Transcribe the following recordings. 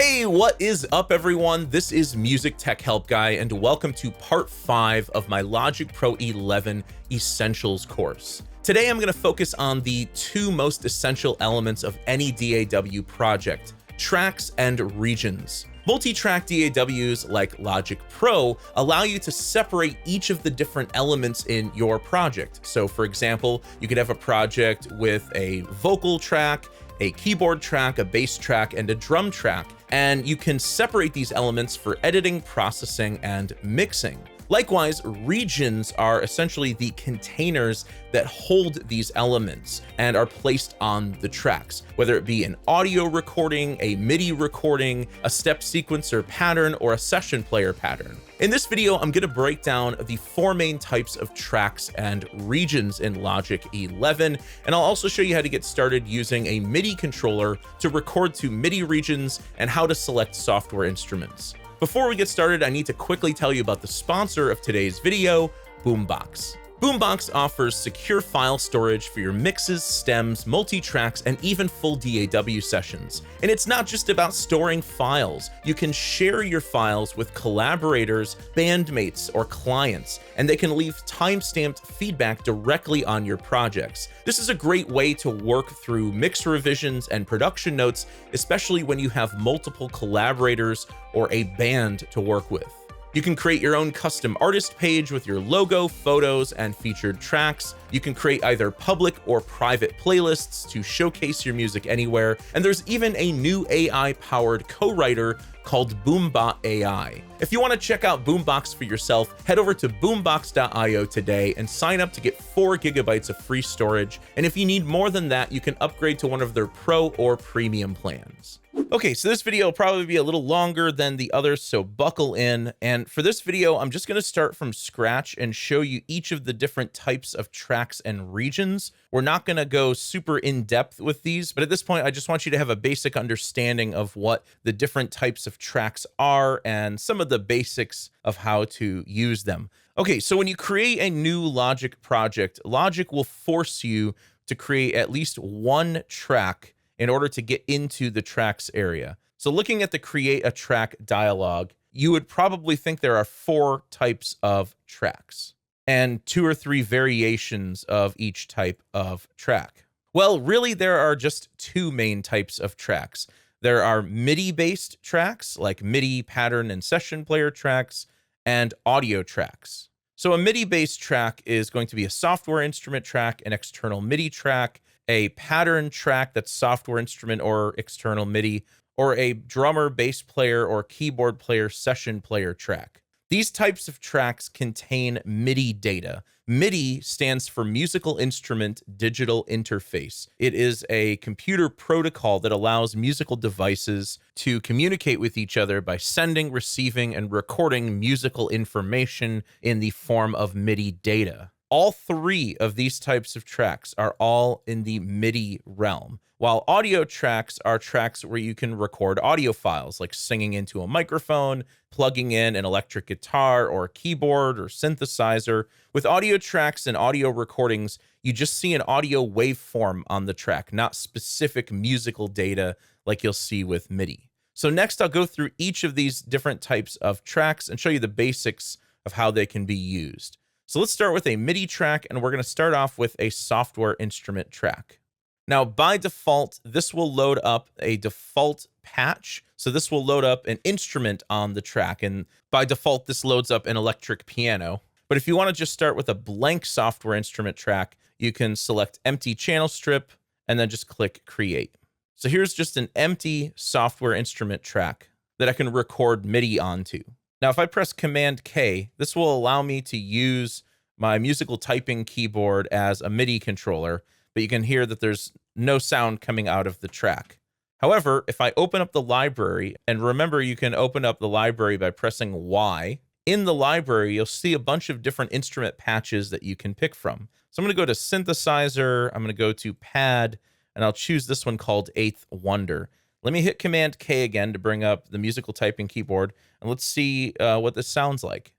Hey, what is up everyone? This is Music Tech Help Guy and welcome to part 5 of my Logic Pro 11 Essentials course. Today I'm going to focus on the two most essential elements of any DAW project, tracks and regions. Multi-track DAWs like Logic Pro allow you to separate each of the different elements in your project. So for example, you could have a project with a vocal track, a keyboard track, a bass track, and a drum track, and you can separate these elements for editing, processing, and mixing. Likewise, regions are essentially the containers that hold these elements and are placed on the tracks, whether it be an audio recording, a MIDI recording, a step sequencer pattern, or a session player pattern. In this video, I'm going to break down the 4 main types of tracks and regions in Logic 11, and I'll also show you how to get started using a MIDI controller to record to MIDI regions and how to select software instruments. Before we get started, I need to quickly tell you about the sponsor of today's video, Boombox. Boombox offers secure file storage for your mixes, stems, multi-tracks, and even full DAW sessions. And it's not just about storing files. You can share your files with collaborators, bandmates, or clients, and they can leave time-stamped feedback directly on your projects. This is a great way to work through mix revisions and production notes, especially when you have multiple collaborators or a band to work with. You can create your own custom artist page with your logo, photos, and featured tracks. You can create either public or private playlists to showcase your music anywhere. And there's even a new AI-powered co-writer called Boombot AI. If you want to check out Boombox for yourself, head over to boombox.io today and sign up to get 4 gigabytes of free storage. And if you need more than that, you can upgrade to one of their Pro or Premium plans. Okay, so this video will probably be a little longer than the others, so buckle in. And for this video, I'm just going to start from scratch and show you each of the different types of tracks and regions. We're not going to go super in depth with these, but at this point, I just want you to have a basic understanding of what the different types of tracks are and some of the basics of how to use them. Okay, so when you create a new Logic project, Logic will force you to create at least one track in order to get into the tracks area. So looking at the create a track dialog, you would probably think there are 4 types of tracks and 2 or 3 variations of each type of track. Well, really there are just 2 main types of tracks. There are MIDI-based tracks like MIDI pattern and session player tracks and audio tracks. So a MIDI-based track is going to be a software instrument track, an external MIDI track, a pattern track that's software instrument or external MIDI, or a drummer, bass player, or keyboard player session player track. These types of tracks contain MIDI data. MIDI stands for Musical Instrument Digital Interface. It is a computer protocol that allows musical devices to communicate with each other by sending, receiving, and recording musical information in the form of MIDI data. All 3 of these types of tracks are all in the MIDI realm, while audio tracks are tracks where you can record audio files like singing into a microphone, plugging in an electric guitar or a keyboard or synthesizer. With audio tracks and audio recordings, you just see an audio waveform on the track, not specific musical data like you'll see with MIDI. So next I'll go through each of these different types of tracks and show you the basics of how they can be used. So let's start with a MIDI track, and we're going to start off with a software instrument track. Now, by default, this will load up a default patch. So this will load up an instrument on the track, and by default, this loads up an electric piano. But if you want to just start with a blank software instrument track, you can select empty channel strip and then just click create. So here's just an empty software instrument track that I can record MIDI onto. Now, if I press Command K, this will allow me to use my musical typing keyboard as a MIDI controller, but you can hear that there's no sound coming out of the track. However, if I open up the library, and remember you can open up the library by pressing Y, in the library, you'll see a bunch of different instrument patches that you can pick from. So I'm going to go to Synthesizer, I'm going to go to Pad, and I'll choose this one called Eighth Wonder. Let me hit Command K again to bring up the musical typing keyboard, and let's see what this sounds like.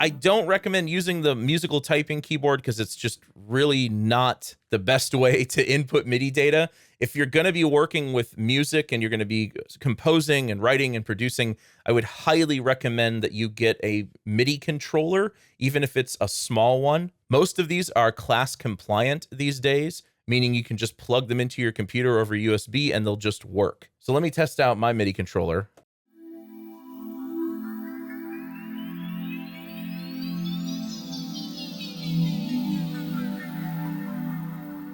I don't recommend using the musical typing keyboard because it's just really not the best way to input MIDI data. If you're going to be working with music and you're going to be composing and writing and producing, I would highly recommend that you get a MIDI controller, even if it's a small one. Most of these are class compliant these days, meaning you can just plug them into your computer over USB and they'll just work. So let me test out my MIDI controller.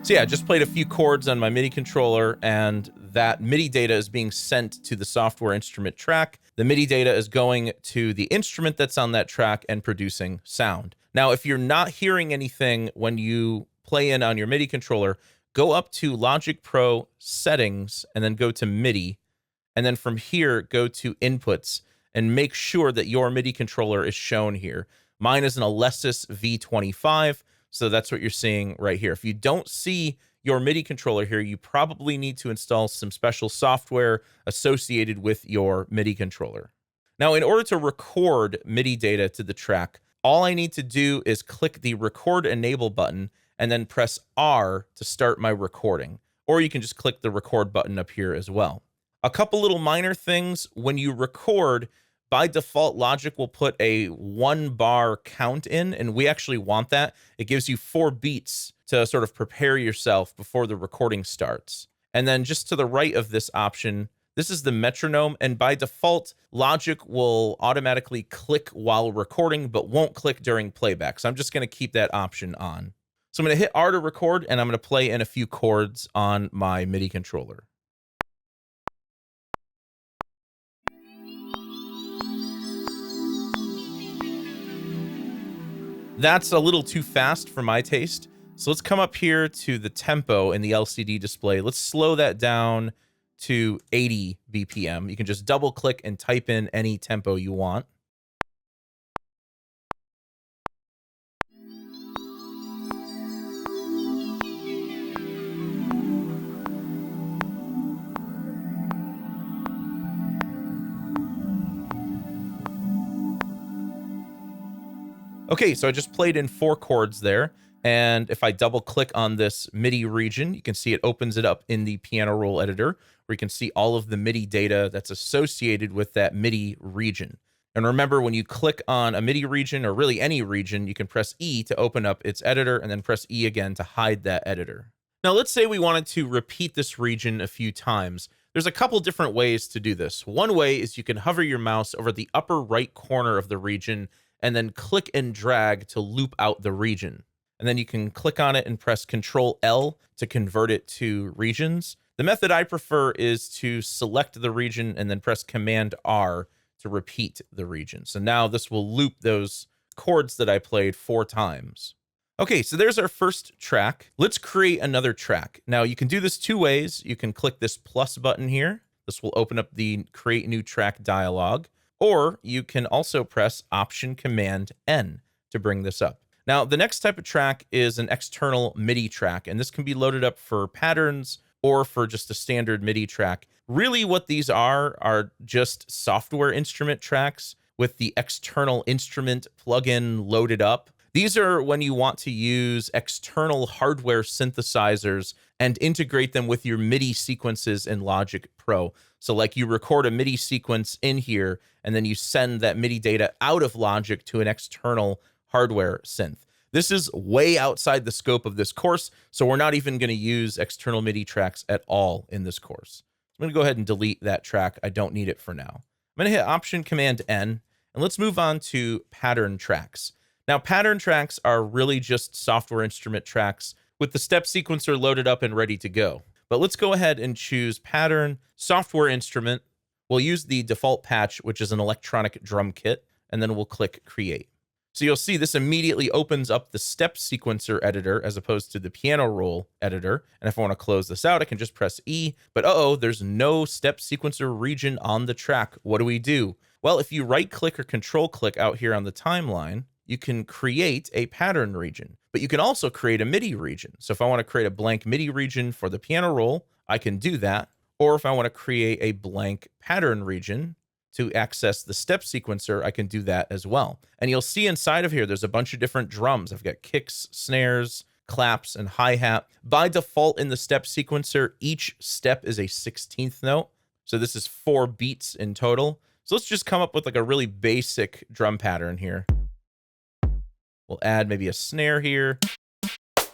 So yeah, I just played a few chords on my MIDI controller, and that MIDI data is being sent to the software instrument track. The MIDI data is going to the instrument that's on that track and producing sound. Now, if you're not hearing anything when you play in on your MIDI controller, go up to Logic Pro Settings and then go to MIDI. And then from here, go to Inputs and make sure that your MIDI controller is shown here. Mine is an Alesis V25. So that's what you're seeing right here. If you don't see your MIDI controller here, you probably need to install some special software associated with your MIDI controller. Now, in order to record MIDI data to the track, all I need to do is click the Record Enable button and then press R to start my recording. Or you can just click the record button up here as well. A couple little minor things. When you record, by default, Logic will put a 1-bar count in, and we actually want that. It gives you 4 beats to sort of prepare yourself before the recording starts. And then just to the right of this option, this is the metronome, and by default, Logic will automatically click while recording, but won't click during playback. So I'm just going to keep that option on. So I'm going to hit R to record, and I'm going to play in a few chords on my MIDI controller. That's a little too fast for my taste. So let's come up here to the tempo in the LCD display. Let's slow that down to 80 BPM. You can just double click and type in any tempo you want. Okay, so I just played in 4 chords there. And if I double click on this MIDI region, you can see it opens it up in the piano roll editor, where you can see all of the MIDI data that's associated with that MIDI region. And remember, when you click on a MIDI region, or really any region, you can press E to open up its editor and then press E again to hide that editor. Now, let's say we wanted to repeat this region a few times. There's a couple different ways to do this. One way is you can hover your mouse over the upper right corner of the region and then click and drag to loop out the region. And then you can click on it and press Control L to convert it to regions. The method I prefer is to select the region and then press Command R to repeat the region. So now this will loop those chords that I played 4 times. Okay, so there's our first track. Let's create another track. Now you can do this 2 ways. You can click this plus button here. This will open up the Create New Track dialog. Or you can also press Option Command N to bring this up. Now, the next type of track is an external MIDI track, and this can be loaded up for patterns or for just a standard MIDI track. Really, what these are just software instrument tracks with the external instrument plugin loaded up. These are when you want to use external hardware synthesizers and integrate them with your MIDI sequences in Logic Pro. So like you record a MIDI sequence in here, and then you send that MIDI data out of Logic to an external hardware synth. This is way outside the scope of this course, so we're not even going to use external MIDI tracks at all in this course. I'm going to go ahead and delete that track. I don't need it for now. I'm going to hit Option Command N, and let's move on to pattern tracks. Now, pattern tracks are really just software instrument tracks with the step sequencer loaded up and ready to go. But let's go ahead and choose Pattern, Software Instrument. We'll use the default patch, which is an electronic drum kit, and then we'll click Create. So you'll see this immediately opens up the step sequencer editor as opposed to the piano roll editor. And if I want to close this out, I can just press E. But there's no step sequencer region on the track. What do we do? Well, if you right-click or control-click out here on the timeline, you can create a pattern region, but you can also create a MIDI region. So if I want to create a blank MIDI region for the piano roll, I can do that. Or if I want to create a blank pattern region, to access the step sequencer, I can do that as well. And you'll see inside of here, there's a bunch of different drums. I've got kicks, snares, claps, and hi-hat. By default in the step sequencer, each step is a 16th note. So this is 4 beats in total. So let's just come up with like a really basic drum pattern here. We'll add maybe a snare here, and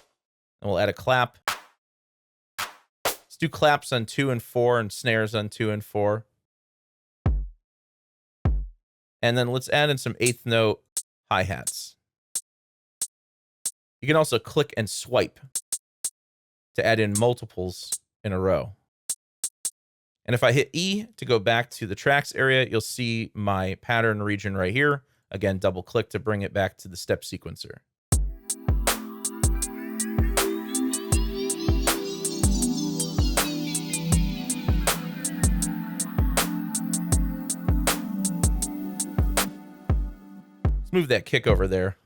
we'll add a clap. Let's do claps on 2 and 4 and snares on 2 and 4. And then let's add in some 8th note hi-hats. You can also click and swipe to add in multiples in a row. And if I hit E to go back to the tracks area, you'll see my pattern region right here. Again, double click to bring it back to the step sequencer. Let's move that kick over there.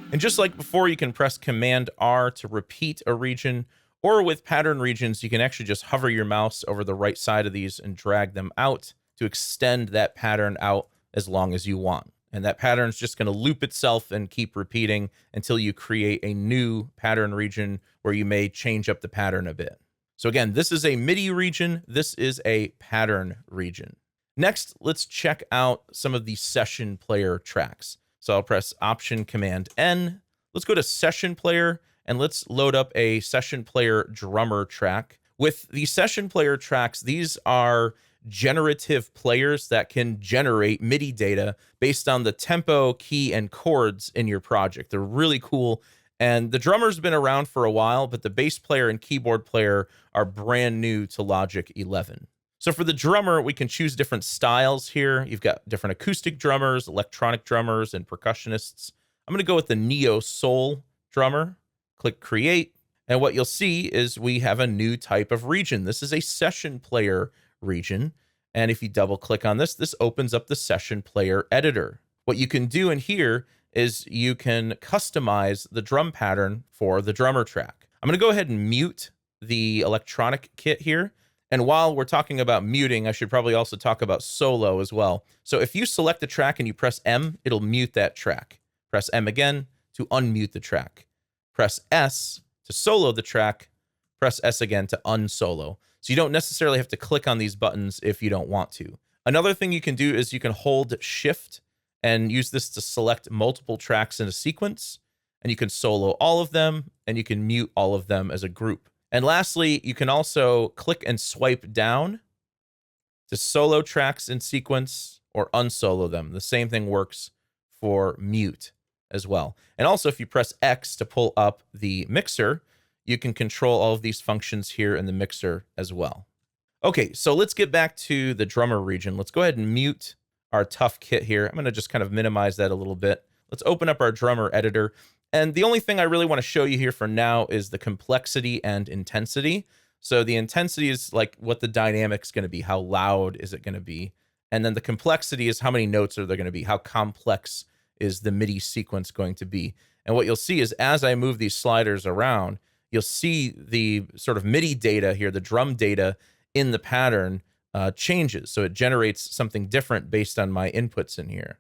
And just like before, you can press Command R to repeat a region, or with pattern regions, you can actually just hover your mouse over the right side of these and drag them out to extend that pattern out as long as you want. And that pattern is just going to loop itself and keep repeating until you create a new pattern region where you may change up the pattern a bit. So again, this is a MIDI region. This is a pattern region. Next, let's check out some of the session player tracks. So I'll press Option Command N. Let's go to Session Player and let's load up a Session Player drummer track. With the Session Player tracks, these are generative players that can generate MIDI data based on the tempo, key, and chords in your project. They're really cool. And the drummer's been around for a while, but the bass player and keyboard player are brand new to Logic 11. So for the drummer, we can choose different styles here. You've got different acoustic drummers, electronic drummers, and percussionists. I'm going to go with the Neo Soul drummer. Click Create. And what you'll see is we have a new type of region. This is a session player region. And if you double click on this, this opens up the session player editor. What you can do in here is you can customize the drum pattern for the drummer track. I'm going to go ahead and mute the electronic kit here. And while we're talking about muting, I should probably also talk about solo as well. So if you select the track and you press M, it'll mute that track. Press M again to unmute the track. Press S to solo the track. Press S again to unsolo. So you don't necessarily have to click on these buttons if you don't want to. Another thing you can do is you can hold Shift and use this to select multiple tracks in a sequence. And you can solo all of them, and you can mute all of them as a group. And lastly, you can also click and swipe down to solo tracks in sequence or unsolo them. The same thing works for mute as well. And also, if you press X to pull up the mixer, you can control all of these functions here in the mixer as well. Okay, so let's get back to the drummer region. Let's go ahead and mute our tough kit here. I'm going to just kind of minimize that a little bit. Let's open up our drummer editor. And the only thing I really want to show you here for now is the complexity and intensity. So the intensity is like what the dynamic's going to be. How loud is it going to be? And then the complexity is how many notes are there going to be? How complex is the MIDI sequence going to be? And what you'll see is as I move these sliders around, you'll see the sort of MIDI data here, the drum data in the pattern changes. So it generates something different based on my inputs in here.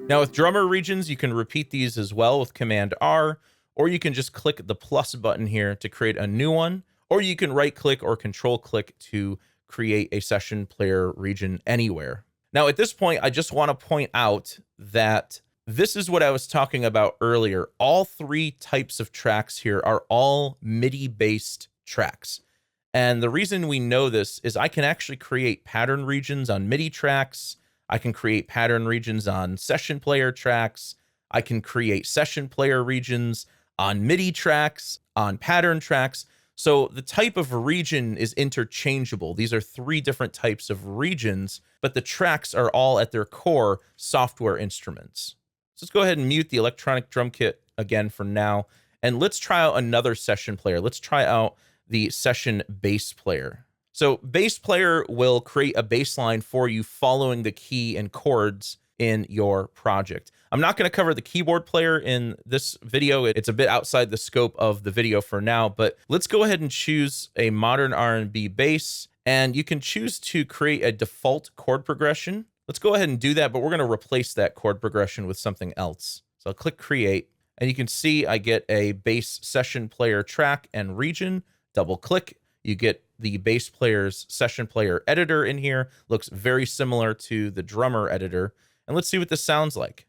Now with drummer regions, you can repeat these as well with Command R, or you can just click the plus button here to create a new one, or you can right click or control click to create a session player region anywhere. Now at this point, I just want to point out that this is what I was talking about earlier. All 3 types of tracks here are all MIDI based tracks. And the reason we know this is I can actually create pattern regions on MIDI tracks. I can create pattern regions on session player tracks. I can create session player regions on MIDI tracks, on pattern tracks. So the type of region is interchangeable. These are 3 different types of regions, but the tracks are all at their core software instruments. So let's go ahead and mute the electronic drum kit again for now. And let's try out another session player. Let's try out the session bass player. So bass player will create a bass line for you following the key and chords in your project. I'm not going to cover the keyboard player in this video. It's a bit outside the scope of the video for now, but let's go ahead and choose a modern R&B bass, and you can choose to create a default chord progression. Let's go ahead and do that, but we're going to replace that chord progression with something else. So I'll click create, and you can see I get a bass session player track and region. Double click, you get the bass player's session player editor in here. Looks very similar to the drummer editor. And let's see what this sounds like.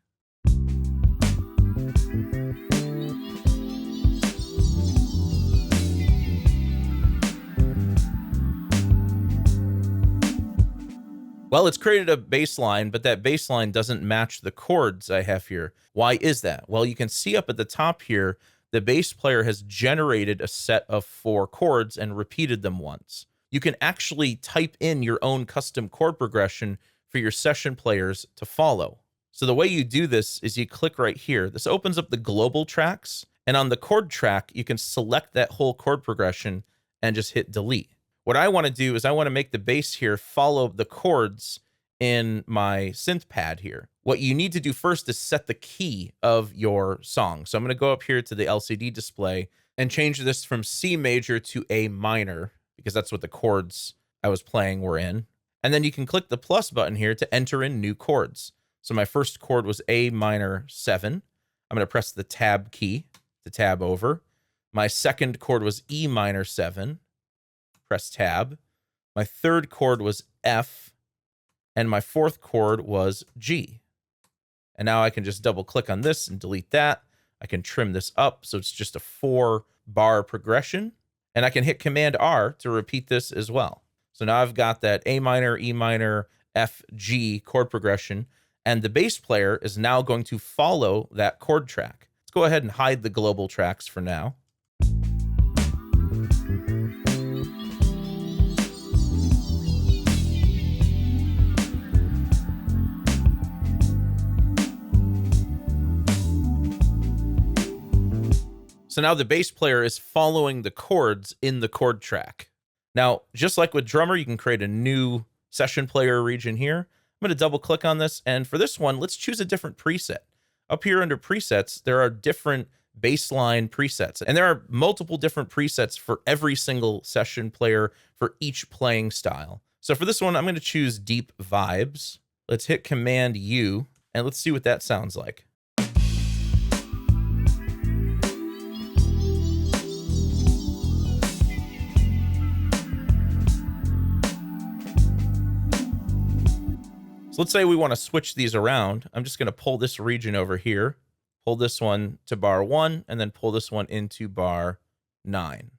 Well, it's created a bass line, but that bass line doesn't match the chords I have here. Why is that? Well, you can see up at the top here, the bass player has generated a set of 4 chords and repeated them once. You can actually type in your own custom chord progression for your session players to follow. So the way you do this is you click right here. This opens up the global tracks, and on the chord track, you can select that whole chord progression and just hit delete. What I want to do is I want to make the bass here follow the chords in my synth pad here. What you need to do first is set the key of your song. So I'm going to go up here to the LCD display and change this from C major to A minor, because that's what the chords I was playing were in. And then you can click the plus button here to enter in new chords. So my first chord was A minor 7. I'm going to press the tab key to tab over. My second chord was E minor 7. Press tab. My third chord was F. And my fourth chord was G. And now I can just double click on this and delete that. I can trim this up so it's just a 4-bar progression. And I can hit Command R to repeat this as well. So now I've got that A minor, E minor, F, G chord progression. And the bass player is now going to follow that chord track. Let's go ahead and hide the global tracks for now. So now the bass player is following the chords in the chord track. Now, just like with drummer, you can create a new session player region here. I'm going to double click on this. And for this one, let's choose a different preset. Up here under presets, there are different baseline presets. And there are multiple different presets for every single session player for each playing style. So for this one, I'm going to choose Deep Vibes. Let's hit Command U, and let's see what that sounds like. So let's say we want to switch these around. I'm just going to pull this region over here, pull this one to bar 1, and then pull this one into bar 9.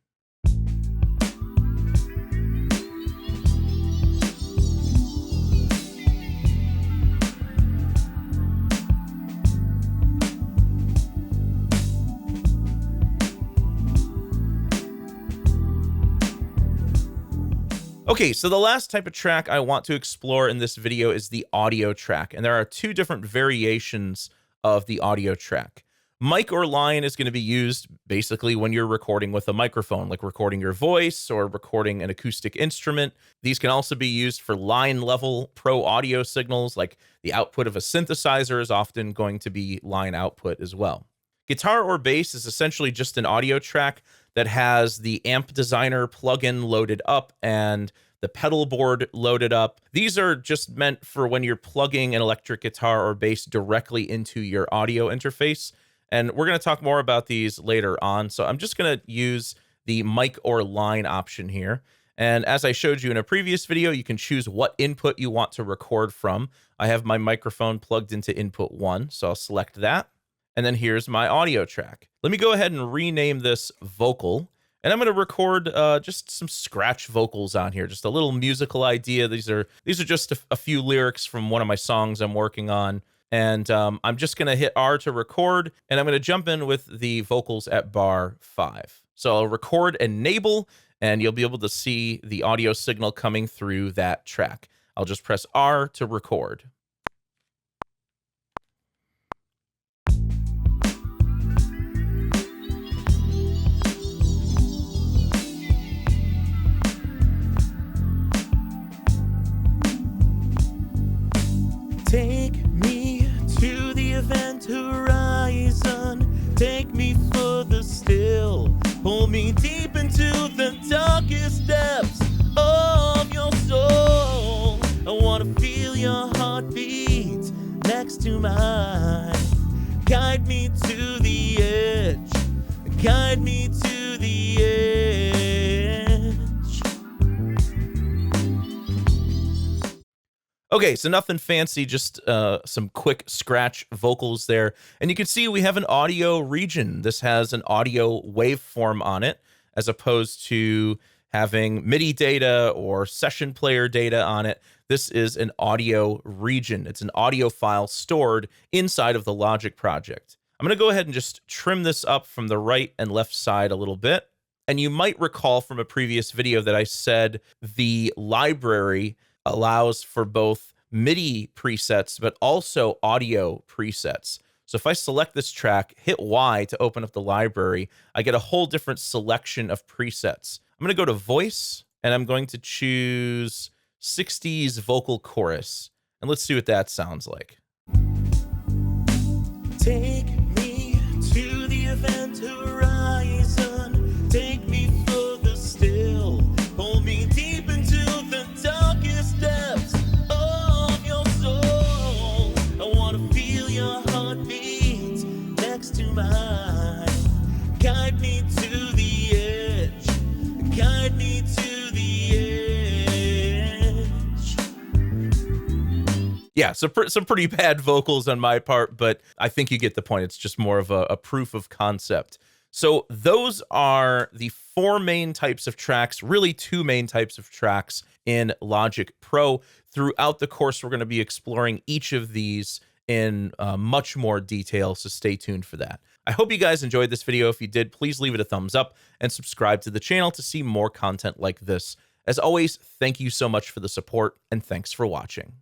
Okay, so the last type of track I want to explore in this video is the audio track, and there are 2 different variations of the audio track. Mic or line is going to be used basically when you're recording with a microphone, like recording your voice or recording an acoustic instrument. These can also be used for line level pro audio signals, like the output of a synthesizer is often going to be line output as well. Guitar or bass is essentially just an audio track that has the Amp Designer plugin loaded up and the pedal board loaded up. These are just meant for when you're plugging an electric guitar or bass directly into your audio interface. And we're going to talk more about these later on. So I'm just going to use the mic or line option here. And as I showed you in a previous video, you can choose what input you want to record from. I have my microphone plugged into input 1, so I'll select that. And then here's my audio track. Let me go ahead and rename this vocal. And I'm going to record just some scratch vocals on here, just a little musical idea. These are just a few lyrics from one of my songs I'm working on. And I'm just going to hit R to record, and I'm going to jump in with the vocals at bar 5. So I'll record enable, and you'll be able to see the audio signal coming through that track. I'll just press R to record. Take me to the event horizon. Take me further still. Pull me deep into the darkest depths of your soul. I wanna feel your heartbeat next to mine. Guide me to the edge. Guide me to the edge. Okay, so nothing fancy, just some quick scratch vocals there. And you can see we have an audio region. This has an audio waveform on it, as opposed to having MIDI data or session player data on it. This is an audio region. It's an audio file stored inside of the Logic project. I'm going to go ahead and just trim this up from the right and left side a little bit. And you might recall from a previous video that I said the library allows for both MIDI presets, but also audio presets. So if I select this track, hit Y to open up the library, I get a whole different selection of presets. I'm going to go to voice, and I'm going to choose 60s vocal chorus. And let's see what that sounds like. Take me to the event horizon. Take me further still. Pull me deep into the darkest depths of your soul. I wanna feel your heartbeat next to mine. Guide me to the edge. Guide me to the edge. Yeah, so some pretty bad vocals on my part, but I think you get the point. It's just more of a proof of concept. So those are the 4 main types of tracks, really 2 main types of tracks in Logic Pro. Throughout the course, we're going to be exploring each of these in much more detail, so stay tuned for that. I hope you guys enjoyed this video. If you did, please leave it a thumbs up and subscribe to the channel to see more content like this. As always, thank you so much for the support, and thanks for watching.